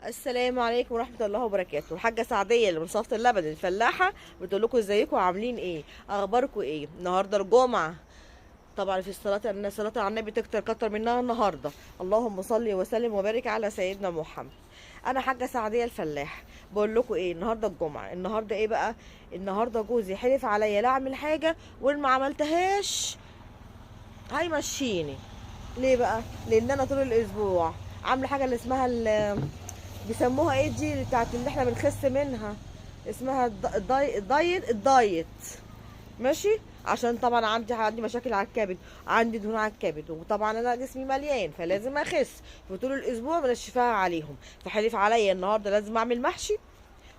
السلام عليكم ورحمة الله وبركاته. الحاجة سعدية اللي من صفة اللبن الفلاحة بتقول لكم ازيكم وعاملين ايه، اخباركم ايه. النهارده الجمعة، طبعا في الصلاة ان الصلاة على النبي كتر منها النهارده. اللهم صل وسلم وبارك على سيدنا محمد. انا حاجة سعدية الفلاح، بقول لكم ايه، النهارده الجمعة، النهارده ايه بقى، النهارده جوزي حلف عليا لا اعمل حاجة، وان ما عملتهاش هيمشيني. ليه بقى؟ لان انا طول الاسبوع عامله حاجه اللي اسمها بيسموها ايه دي، اللي بتاعت اللي احنا بنخس منها، اسمها الدايت. ماشي. عشان طبعا عندي مشاكل على الكبد، عندي دهون على الكبد، وطبعا انا جسمي مليان فلازم اخس. فطول الاسبوع منشفاها عليهم، فحلف عليا النهارده لازم اعمل محشي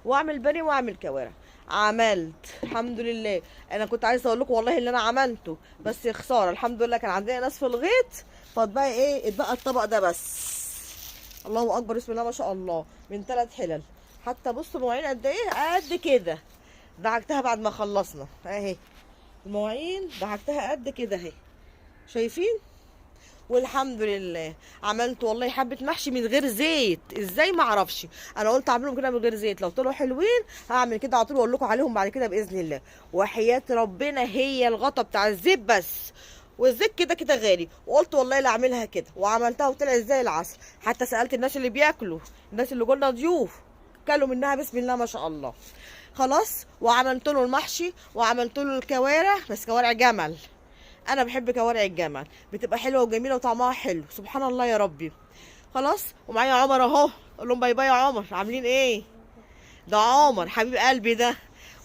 واعمل بني واعمل كوارع. عملت الحمد لله. انا كنت عايزه اقول لكم والله اللي انا عملته، بس يا خساره، الحمد لله كان عندنا ناس في الغيط، فاتبقى ايه، اتبقى الطبق ده بس. الله اكبر، بسم الله ما شاء الله، من 3 حلل. حتى بصوا المواعين قد ايه، قد كده. دعكتها بعد ما خلصنا اهي، المواعين دعكتها قد كده اهي، شايفين. والحمد لله عملت والله حبه محشي من غير زيت، ازاي ما اعرفش. انا قلت اعملهم كده من غير زيت، لو طلعوا حلوين هعمل كده على طول واقول لكم عليهم بعد كده باذن الله. وحياه ربنا هي الغطا بتاع الزيت بس، والزيت كده كده غالي، وقلت والله لا اعملها كده، وعملتها وطلعت زي العسل. حتى سالت الناس اللي بياكلوا، الناس اللي قلنا ضيوف، كلوا منها بسم الله ما شاء الله. خلاص، وعملت له المحشي وعملت له الكوارع، بس كوارع جمل. انا بحب كوارع الجمل، بتبقى حلوه وجميله وطعمها حلو، سبحان الله يا ربي. خلاص، ومعايا عمر اهو، اقول لهم باي باي يا عمر، عاملين ايه. ده عمر حبيب قلبي ده.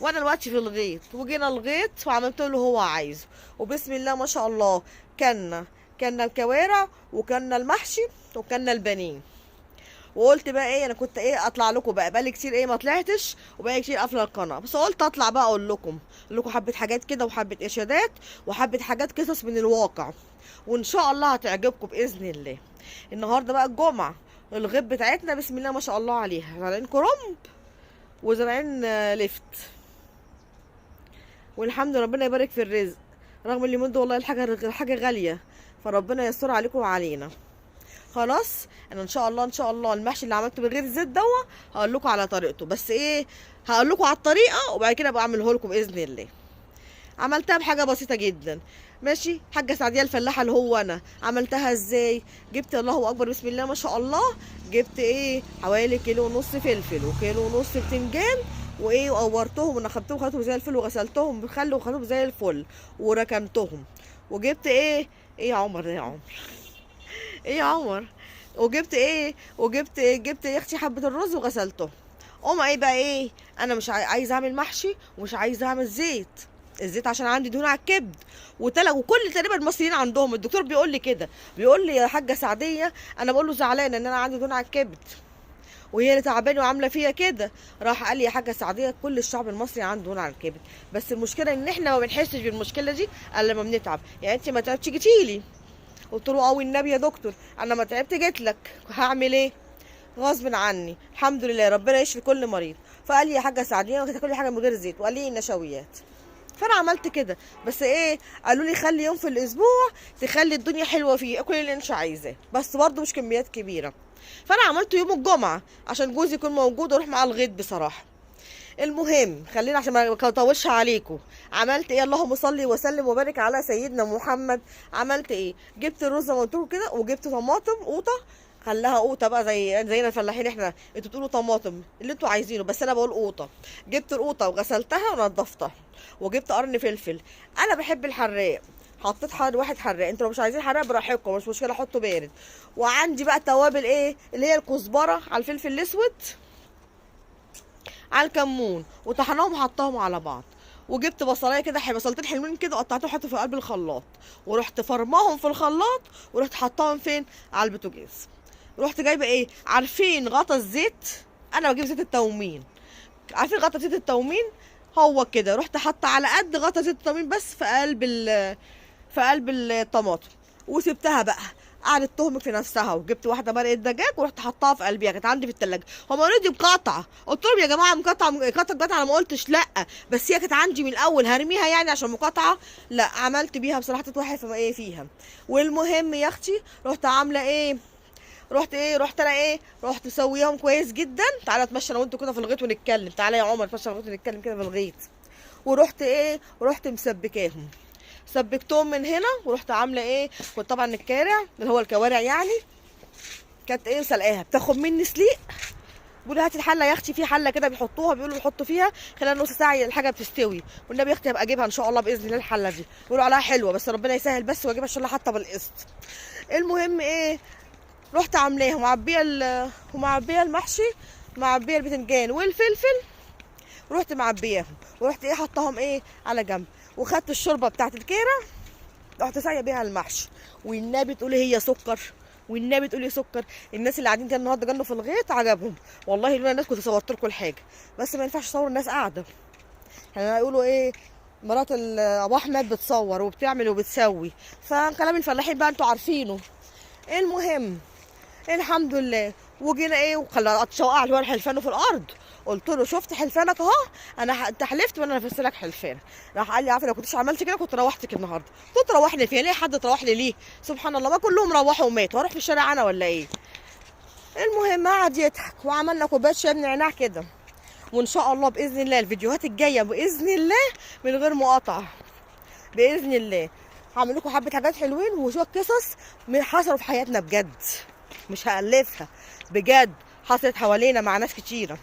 وانا دلوقتي في الغيط، وجينا الغيط وعملت له هو عايزه، وبسم الله ما شاء الله. كنا الكوارع وكنا المحشي وكنا البانيه. وقلت بقى ايه، انا كنت ايه اطلع لكم بقالي كتير ايه ما طلعتش، وبقالي كتير قافله القناه، بس قلت اطلع بقى اقول لكم حبه حاجات كده وحبه ارشادات وحبه حاجات قصص من الواقع، وان شاء الله هتعجبكم باذن الله. النهارده بقى الجمعه، الغيب بتاعتنا بسم الله ما شاء الله عليها، زارعين كرنب وزارعين لفت. والحمد لله، ربنا يبارك في الرزق، رغم اليومين دول والله الحاجه غاليه، فربنا يستر عليكم وعلينا. خلاص، انا ان شاء الله المحشي اللي عملته من غير زيت هقول لكم على طريقته، بس ايه، هقول لكم على الطريقه وبعد كده ابقى اعمله لكم باذن الله. عملتها بحاجه بسيطه جدا. ماشي، حاجه سعديه الفلاحه اللي هو انا عملتها ازاي. جبت الله اكبر بسم الله ما شاء الله، جبت ايه حوالي كيلو ونص فلفل وكيلو ونص بتنجان، وايه، وقورتهم ونخبتهم وخدتهم زي الفل وغسلتهم بخل وخدتهم زي الفل وركنتهم. وجبت ايه يا عمر ده يا عمر، ايه يا عمر، جبت يا اختي حبه الرز وغسلته. ايه بقى ايه، انا مش عايزه اعمل محشي ومش عايزه اعمل زيت. الزيت عشان عندي دهون على الكبد وكل تقريبا المصريين عندهم، الدكتور بيقول لي كده، بيقول لي يا حاجه سعديه، انا بقول له زعلانه ان انا عندي دهون على الكبد وهي اللي تعبانه وعامله فيا كده. راح قال لي يا حاجه سعديه، كل الشعب المصري عنده دهون على الكبد، بس المشكله ان احنا ما بنحسش بالمشكله دي الا لما بنتعب. يعني انت ما تعبتش جيتيلي، قلت له او النبي يا دكتور انا ما تعبت جيت لك، هعمل ايه، غصب عني. الحمد لله ربنا يشفي كل مريض. فقال لي يا حاجه سعديه ما تاكلي حاجه من غير زيت، وقال لي النشويات. فانا عملت كده، بس ايه، قالوا لي خلي يوم في الاسبوع تخلي الدنيا حلوه فيه، اكل اللي انت عايزاه، بس برضه مش كميات كبيره. فانا عملته يوم الجمعه عشان جوزي يكون موجود واروح معاه الغيط بصراحه. المهم خلينا عشان ما اطولش عليكم، عملت ايه، اللهم صل وسلم وبارك على سيدنا محمد. عملت ايه، جبت الرز زي ما قلت لكم كده، وجبت طماطم قوطه، خلاها قوطه بقى زينا الفلاحين احنا، انتوا بتقولوا طماطم اللي انتوا عايزينه، بس انا بقول قوطه. جبت القوطه وغسلتها ونضفتها، وجبت قرن فلفل. انا بحب الحراق، حطيت واحد حراق، انتوا لو مش عايزين حراق براحتكم مش مشكله، حطوا بارد. وعندي بقى توابل ايه، اللي هي الكزبره على الفلفل الاسود على الكمون، وطحناهم وحطاهم على بعض. وجبت بصلايه كده، بصلتين حلوين كده، قطعتهم حطيته في قلب الخلاط، ورحت فرماهم في الخلاط، ورحت حطاهم فين، على البوتاجاز. رحت جايبه ايه، عارفين غطا الزيت، انا بجيب زيت التومين، عارفين غطا زيت التومين، هو كده، رحت حاطه على قد غطا زيت التومين بس في قلب الطماطم، وسبتها بقى قعدت تهمك في نفسها. وجبت واحده مرقه دجاج ورحت حطاها في قلبيها، كانت عندي في التلاجة، هم اوريدي مقاطعه، قلت لهم يا جماعه مقاطعه، انا ما قلتش لا، بس هي كانت عندي من الاول، هرميها يعني عشان مقاطعه؟ لا، عملت بيها بصراحه، تتوحي في ايه فيها. والمهم يا اختي، رحت عامله ايه، رحت انا رحت مسويهم كويس جدا. تعالى اتمشى انا وانت كده في الغيط ونتكلم، تعالى يا عمر اتمشى في الغيط ونتكلم كده في الغيط. ورحت مسبكاهم، سبكتهم من هنا، ورحت عامله كنت طبعا الكارع اللي هو الكوارع يعني، كانت سلقاها بتاخد مني سليق. بيقولوا هاتي الحله يا اختي، في حله كده بيحطوها، بيقولوا بيحطوا فيها خلال نص ساعه الحاجه بتستوي. والنبي يا اختي هبقى اجيبها ان شاء الله باذن الله الحله دي، بيقولوا عليها حلوه، بس ربنا يسهل بس واجيبها ان شاء الله حتى بالقسط. المهم رحت عاملاها ومعبيه المحشي، معبيه البتنجان والفلفل، ورحت معبياهم، ورحت حطاهم على جنب، وخدت الشوربه بتاعت الكيره، رحت سايقه بيها المحشي. والنبي تقولي هي سكر، والنبي تقولي سكر. الناس اللي قاعدين كده النهارده جنوا في الغيط عجبهم والله، لولا الناس كنت صورت لكم الحاجه، بس ما ينفعش اصور الناس قاعده. يعني يقولوا مرات ابو احمد بتصور وبتعمل وبتسوي، فكلام الفلاحين بقى انتوا عارفينه. المهم الحمد لله، وجينا وخلى شوقع الورق حلفانه في الارض. قلت له شفت حلفانك اهو، انت حلفت وانا نفست لك حلفان. راح قال لي عارفه لو كنتش عملت كده كنت روحتك النهارده. قلت له تروحني فين؟ ليه حد تروح لي ليه؟ سبحان الله، ما كلهم روحوا وماتوا، هروح في الشارع انا ولا ايه؟ المهم قعد يضحك، وعملنا كوبايه شاي بنعناع كده. وان شاء الله باذن الله الفيديوهات الجايه باذن الله من غير مقاطعه باذن الله هعمل لكم حبه حاجات حلوين وشويه قصص حصلوا في حياتنا بجد، مش هألفها، بجد حصلت حوالينا مع ناس كتيره.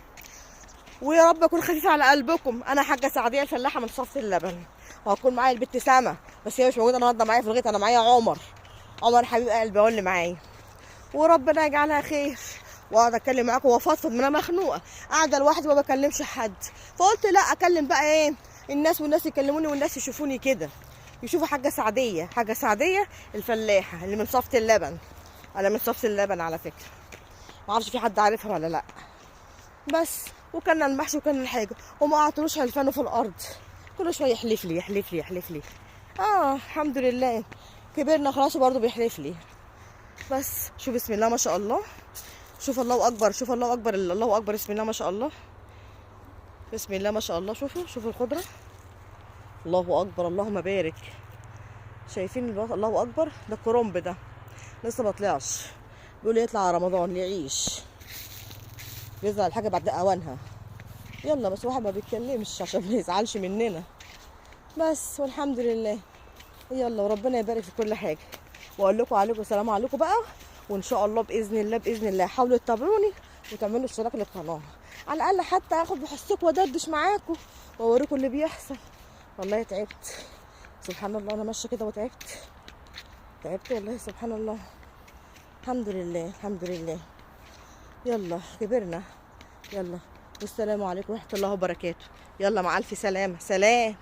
ويا رب اكون خفيفه على قلبكم. انا حاجه سعديه الفلاحه من صفة اللبن، وهكون معايا البت سما، بس هي مش موجوده النهارده معايا في الغيط، انا معايا عمر حبيب قلبي هو اللي معايا. وربنا يجعلها خير. واقعد اتكلم معاكم وافضفض، ما انا مخنوقه قاعده لوحدي ما بكلمش حد، فقلت لا اكلم بقى الناس، والناس يكلموني والناس يشوفوني كده، يشوفوا حاجه سعديه الفلاحه اللي من صفة اللبن. انا من صفة اللبن على فكره، ما اعرفش في حد عارفها ولا لا. بس وكلنا المحشي وكلنا الحاجه، وما قعدتلوش هلفانه في الارض، كل شويه يحلف لي يحلف لي يحلف لي. الحمد لله كبرنا خلاص برضه بيحلف لي. بس شوف بسم الله ما شاء الله، شوف الله اكبر، شوف الله اكبر، الله اكبر، بسم الله ما شاء الله، بسم الله ما شاء الله. شوفوا الخضره، الله اكبر، اللهم بارك. شايفين الله اكبر؟ ده الكرنب ده لسه ما طلعش، بيقول يطلع على رمضان يعيش، يظهر الحاجه بعد اوانها. يلا بس واحد ما بيتكلمش عشان ما يزعلش مننا، بس والحمد لله. يلا وربنا يبارك في كل حاجه. واقول لكم عليكم السلام عليكم بقى، وان شاء الله باذن الله باذن الله حاولوا تتابعوني وتعملوا اشتراك للقناه، على الاقل حتى اخد بحسكم وادردش معاكم واوريكم اللي بيحصل. والله تعبت سبحان الله، انا ماشيه كده تعبت والله سبحان الله. الحمد لله الحمد لله. يلا كبرنا. يلا والسلام عليكم ورحمه الله وبركاته. يلا مع الف سلامه، سلام.